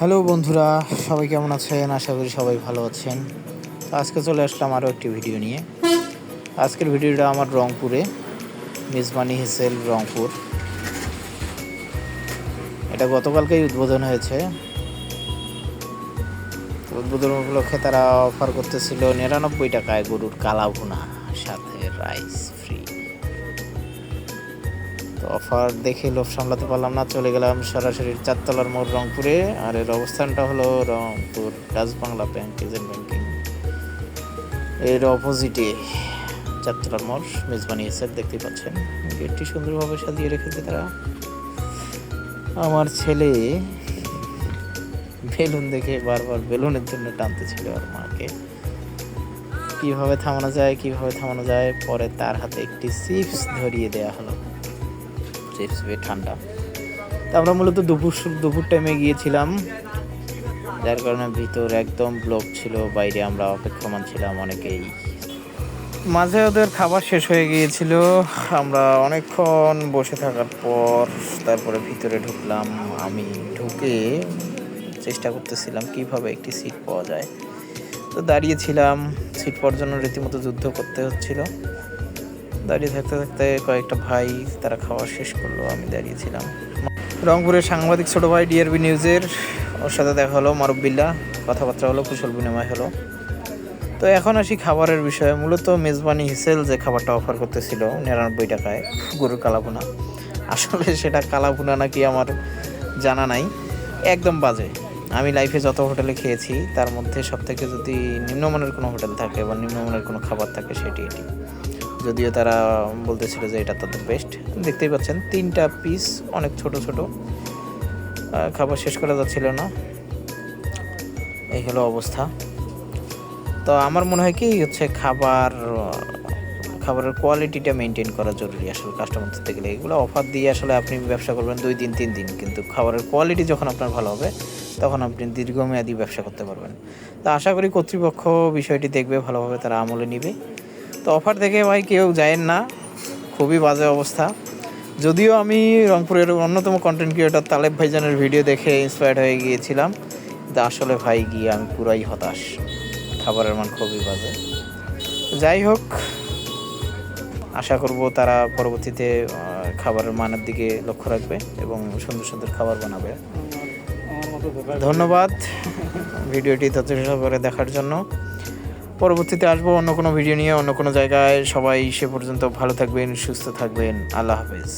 Hello বন্ধুরা, সবাই কেমন আছেন? আশা করি সবাই ভালো আছেন। তো আজকে চলে আসলাম আরও একটি ভিডিও নিয়ে। আজকের ভিডিওটা আমার রংপুরে, মেজবানি হেসেল রংপুর। এটা গতকালকেই উদ্বোধন হয়েছে। উদ্বোধন উপলক্ষে তারা অফার করতেছিল 99 টাকায় গরুর কালা ভুনা, সাথে রাইস ফ্রি। তো অফার দেখে লোভ সামলাতে পারলাম না, চলে গেলাম সরাসরি 4তলার মোড় রংপুরে। আর এর অবস্থানটা হলো Rangpur Dutch Bangla bank, agent banking এর অপোজিটে 4তলার মোড়, মেজবানি হেসেল। দেখতেই পাচ্ছেন গেটটি সুন্দরভাবে সাজিয়ে রেখেছে তারা। আমার ছেলে বেলুন দেখে বারবার বেলুনের জন্য টানতেছিল আর মাকে। কিভাবে থামানো যায়, পরে তার হাতে একটি চিপস ধরিয়ে দেওয়া হলো। চিপস বেশ ঠান্ডা। তা আমরা মূলত দুপুর টাইমে গিয়েছিলাম, যার কারণে ভিতর একদম ব্লক ছিল, বাইরে আমরা অপেক্ষমান ছিলাম অনেকেই। মাঝে ওদের খাবার শেষ হয়ে গিয়েছিল, আমরা অনেকক্ষণ বসে থাকার পর তারপরে ভিতরে ঢুকলাম। আমি ঢুকে চেষ্টা করতেছিলাম কিভাবে একটি সিট পাওয়া যায়। তো দাঁড়িয়েছিলাম, সিট পাওয়ার জন্য রীতিমতো যুদ্ধ করতে হচ্ছিল। দাঁড়িয়ে থাকতে থাকতে কয়েকটা ভাই তারা খাওয়া শেষ করলো, আমি দাঁড়িয়েছিলাম। রংপুরের সাংবাদিক ছোট ভাই ডিআরবি নিউজের, ওর সাথে দেখা হলো, মারুবিল্লা, কথাবার্তা হলো, কুশল বিনিময় হলো। তো এখন আসি খাবারের বিষয়ে। মূলত মেজবানি হেসেল যে খাবারটা অফার করতেছিল 99 টাকায় গরুর কালাভুনা, আসলে সেটা কালাভুনা নাকি আমার জানা নাই, একদম বাজে। আমি লাইফে যত হোটেলে খেয়েছি তার মধ্যে সবথেকে যদি নিম্নমানের কোনো হোটেল থাকে বা নিম্নমানের কোনো খাবার থাকে সেটি এটি। যদিও তারা বলতেছিল যে এটা তাদের বেস্ট। দেখতেই পাচ্ছেন 3টা পিস অনেক ছোট ছোট, খাবার শেষ করা যাচ্ছিল না, এই হলো অবস্থা। তো আমার মনে হয় কি হচ্ছে, খাবারের কোয়ালিটিটা মেনটেন করা জরুরি আসলে কাস্টমার ধরতে গেলে। এগুলো অফার দিয়ে আসলে আপনি ব্যবসা করবেন 2 দিন 3 দিন, কিন্তু খাবারের কোয়ালিটি যখন আপনার ভালো হবে তখন আপনি দীর্ঘমেয়াদী ব্যবসা করতে পারবেন। তো আশা করি কর্তৃপক্ষ বিষয়টি দেখবে, ভালোভাবে তারা আমলে নিবে। তো অফার দেখে ভাই কেউ যায়েন না, খুবই বাজে অবস্থা। যদিও আমি রংপুরের অন্যতম কন্টেন্ট ক্রিয়েটর তালেব ভাইজানের ভিডিও দেখে ইন্সপায়ার্ড হয়ে গিয়েছিলাম, কিন্তু আসলে ভাই গিয়ে আমি পুরাই হতাশ, খাবারের মান খুবই বাজে। যাই হোক, আশা করব তারা পরবর্তীতে খাবারের মানের দিকে লক্ষ্য রাখবে এবং সুন্দর সুন্দর খাবার বানাবে। ধন্যবাদ ভিডিওটি যথেষ্ট করে দেখার জন্য। পরবর্তীতে আসবো অন্য কোনো ভিডিও নিয়ে, অন্য কোনো জায়গায়। সবাই সে পর্যন্ত ভালো থাকবেন, সুস্থ থাকবেন। আল্লাহ হাফেজ।